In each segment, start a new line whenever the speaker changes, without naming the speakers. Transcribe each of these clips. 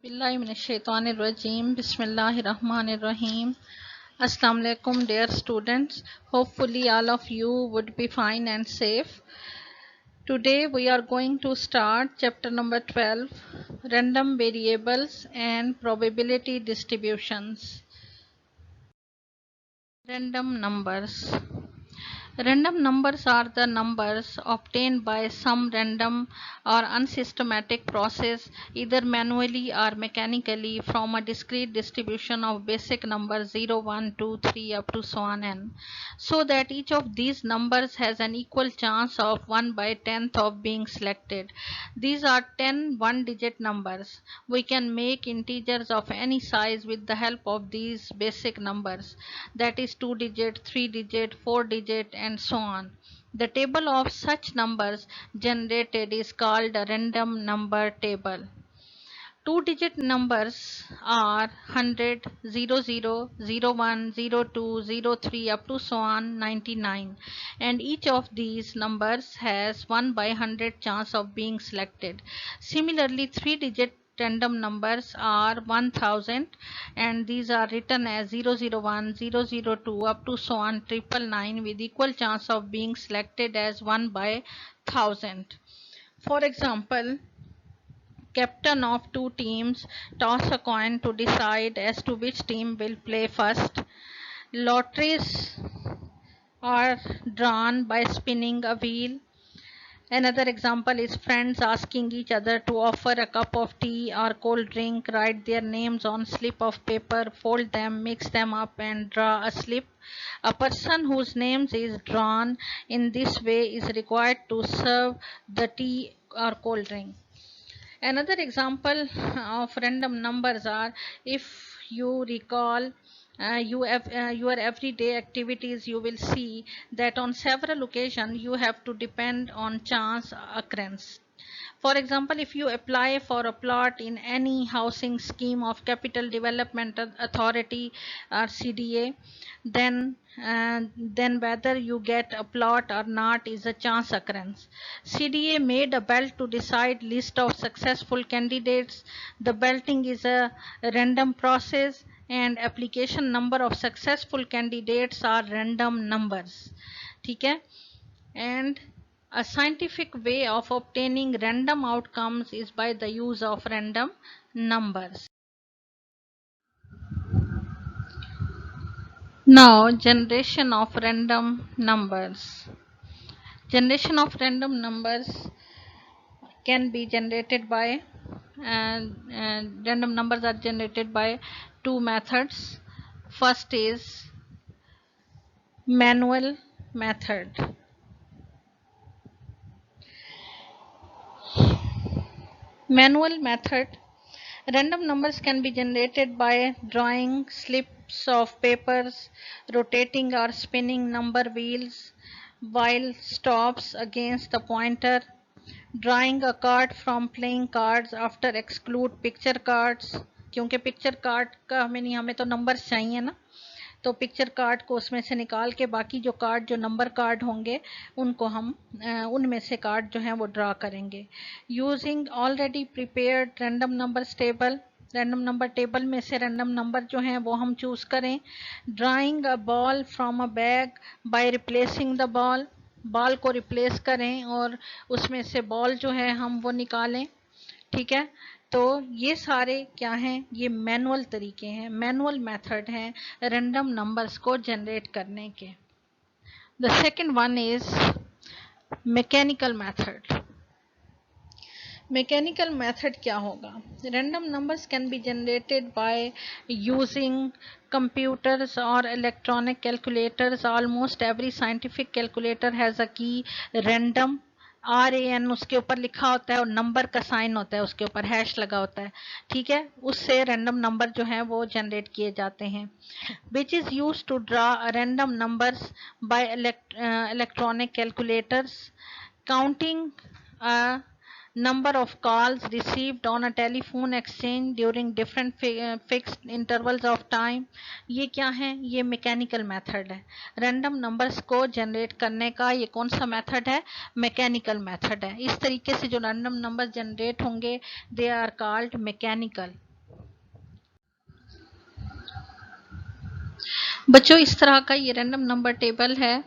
Bismillahirrahmanirrahim. Bismillahirrahmanirrahim. Assalamu alaikum, dear students. Hopefully, all of you would be fine and safe. Today, we are going to start chapter number 12, Random Variables and Probability Distributions. Random numbers. Random numbers are the numbers obtained by some random or unsystematic process, either manually or mechanically, from a discrete distribution of basic numbers 0, 1, 2, 3 up to so on n, so that each of these numbers has an equal chance of 1 by 10th of being selected. These are 10 one-digit numbers. We can make integers of any size with the help of these basic numbers, that is 2-digit, 3-digit, 4-digit, and so on. The table of such numbers generated is called a random number table. Two-digit numbers are 100, 00, 01, 02, 03 up to so on 99, and each of these numbers has 1 by 100 chance of being selected. Similarly, three-digit random numbers are 1000, and these are written as 001, 002 up to so on 999 with equal chance of being selected as 1 by 1000. For example, captain of two teams toss a coin to decide as to which team will play first. Lotteries are drawn by spinning a wheel. Another example is friends asking each other to offer a cup of tea or cold drink, write their names on slip of paper, fold them, mix them up and draw a slip. A person whose names is drawn in this way is required to serve the tea or cold drink. Another example of random numbers are, if you recall your everyday activities, you will see that on several occasions you have to depend on chance occurrence. For example, if you apply for a plot in any housing scheme of Capital Development Authority or CDA, then whether you get a plot or not is a chance occurrence. CDA made a belt to decide list of successful candidates. The belting is a random process, and application number of successful candidates are random numbers. ठीक है? And a scientific way of obtaining random outcomes is by the use of random numbers. Now, generation of random numbers. Generation of random numbers can be generated by, random numbers are generated by two methods. First is manual method. Manual method. Random numbers can be generated by drawing slips of papers, rotating or spinning number wheels while stops against the pointer, drawing a card from playing cards after exclude picture cards, क्योंकि picture card का हमें तो number चाहिए ना, तो picture card को उसमें से निकाल के बाकी जो कार्ड जो नंबर कार्ड होंगे उनको हम उनमें से कार्ड जो है वो ड्रा करेंगे. Using already prepared random numbers table, random number table में से रैंडम नंबर जो हैं वो हम चूज़ करें. Drawing a ball from a bag by replacing the ball, ball को रिप्लेस करें और उसमें से बॉल जो है हम वो निकालें. ठीक है, तो ये सारे क्या हैं, ये मैनुअल तरीके हैं, मैनुअल मेथड हैं रैंडम नंबर्स को जनरेट करने के. The second one is mechanical method. Mechanical method क्या होगा? Random numbers can be generated by using computers or electronic calculators. Almost every scientific calculator has a key random, RAN उसके ऊपर लिखा होता है और नंबर का साइन होता है, उसके ऊपर हैश लगा होता है. ठीक है, उससे रैंडम नंबर जो है वो जनरेट किए जाते हैं. Which is use to draw random numbers by electronic calculators. Counting number of calls received on a telephone exchange during different fixed intervals of time. ये क्या है? ये मैकेनिकल मेथड है. रैंडम नंबर्स को जनरेट करने का ये कौन सा मेथड है? मैकेनिकल मेथड है. इस तरीके से जो रैंडम नंबर जनरेट होंगे दे आर कॉल्ड मैकेनिकल. बच्चों इस तरह का ये रैंडम नंबर टेबल है,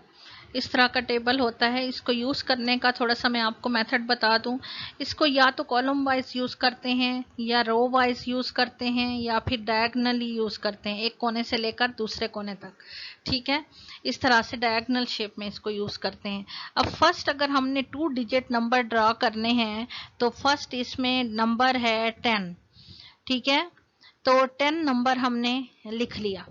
इस तरह का टेबल होता है। इसको यूज़ करने का थोड़ा सा मैं आपको मेथड बता दूं। इसको या तो कॉलम वाइज यूज़ करते हैं, या रो वाइज यूज़ करते हैं, या फिर डायगनली यूज़ करते हैं, एक कोने से लेकर दूसरे कोने तक। ठीक है, इस तरह से डायगनल शेप में इसको यूज़ करते हैं। अब फर्स्ट अगर हमने 2 डिजिट नंबर ड्रा करने हैं तो फर्स्ट इसमें नंबर है 10। ठीक है, तो 10 नंबर हमने लिख लिया।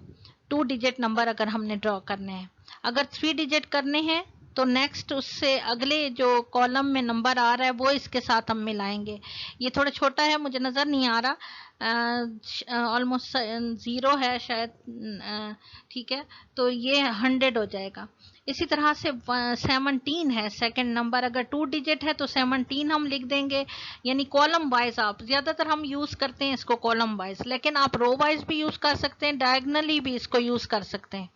2 डिजिट नंबर अगर हमने ड्रॉ करने हैं, अगर 3 डिजिट करने हैं तो नेक्स्ट उससे अगले जो कॉलम में नंबर आ रहा है वो इसके साथ हम मिलाएंगे। ये थोड़ा छोटा है, मुझे नज़र नहीं आ रहा, ऑलमोस्ट 0 है शायद। ठीक है, तो ये 100 हो जाएगा। इसी तरह से 17 है सेकंड नंबर, अगर 2 डिजिट है तो 17 हम लिख देंगे, यानी कॉलम वाइज। आप ज़्यादातर हम यूज़ करते हैं इसको कॉलम वाइज, लेकिन आप रो वाइज भी यूज़ कर सकते हैं, डायगनली भी इसको यूज़ कर सकते हैं।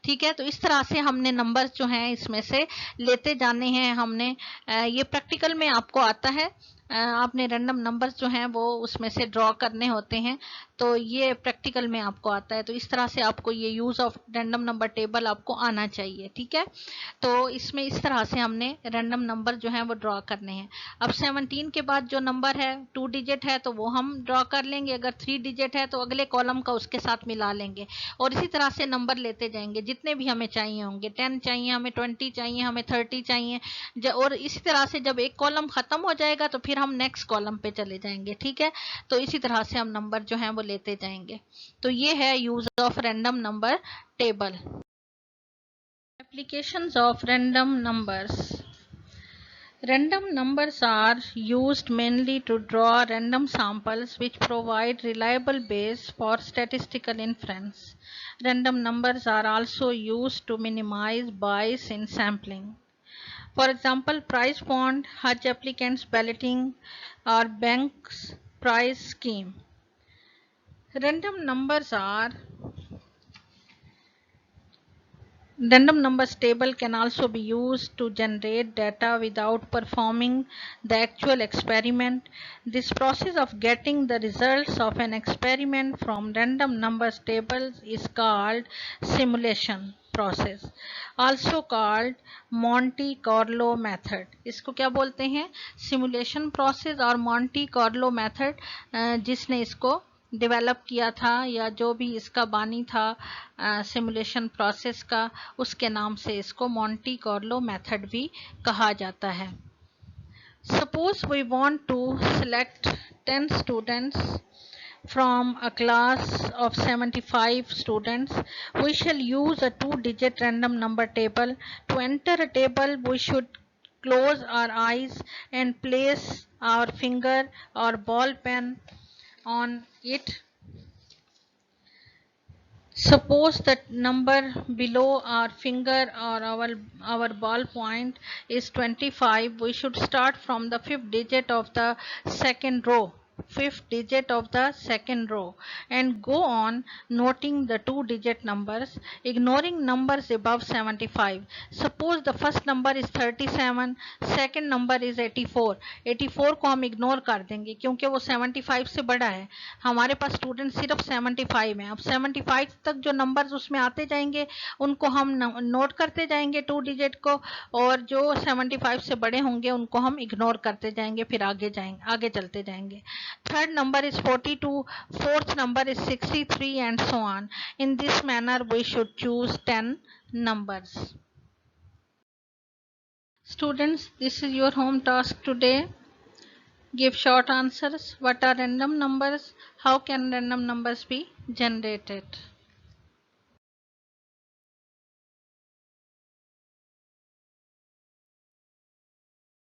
ठीक है, तो इस तरह से हमने नंबर्स जो हैं इसमें से लेते जाने हैं। हमने ये प्रैक्टिकल में आपको आता है, आपने रैंडम नंबर्स जो हैं वो उसमें से ड्रॉ करने होते हैं, तो ये प्रैक्टिकल में आपको आता है। तो इस तरह से आपको ये use of random number table आपको आना चाहिए। ठीक है, तो इसमें इस तरह से हमने रैंडम नंबर जो हैं वो ड्रॉ करने हैं। अब 17 के बाद जो नंबर है 2 डिजिट है तो वो हम ड्रॉ कर लेंगे, अगर 3 डिजिट है तो अगले कॉलम का उसके साथ मिला लेंगे, और इसी तरह से नंबर लेते जाएंगे जितने भी हमें चाहिए होंगे। 10 चाहिए हमें, 20 चाहिए हमें, 30 चाहिए, और इसी तरह से जब एक कॉलम खत्म हो जाएगा तो फिर हम नेक्स्ट कॉलम पे चले जाएंगे। ठीक है, तो इसी तरह से हम नंबर जो हैं वो लेते जाएंगे। तो ये है use of random number table. Applications of random numbers. Random numbers are used mainly to draw random samples which provide reliable base for statistical inference. Random numbers are also used to minimize bias in sampling. For example, prize bond, Hajj applicants balloting, or banks prize scheme. Random numbers table can also be used to generate data without performing the actual experiment. This process of getting the results of an experiment from random numbers tables is called simulation process, also called Monte Carlo method. इसको क्या बोलते हैं? Simulation process और Monty Carlo method, जिसने इसको develop किया था या जो भी इसका बानी था सिमुलेशन प्रोसेस का, उसके नाम से इसको मॉन्टी कार्लो मेथड भी कहा जाता है। Suppose we want to select 10 students from a class of 75 students. We shall use a 2-digit random number table. To enter a table, we should close our eyes and place our finger or ball pen on it. Suppose that number below our finger or our ball point is 25. We should start from the fifth digit of the second row, and go on noting the 2-digit numbers, ignoring numbers above 75. Suppose the first number is 37, second number is 84. 84 को हम ignore कर देंगे क्योंकि वो 75 से बड़ा है। हमारे पास स्टूडेंट सिर्फ 75 है। अब 75 तक जो नंबर्स उसमें आते जाएंगे उनको हम नोट करते जाएंगे 2 डिजिट को, और जो 75 से बड़े होंगे उनको हम इग्नोर करते जाएंगे, फिर आगे चलते जाएंगे। Third number is 42, fourth number is 63, and so on. In this manner we should choose 10 numbers. Students, this is your home task today. Give short answers. What are random numbers? How can random numbers be generated?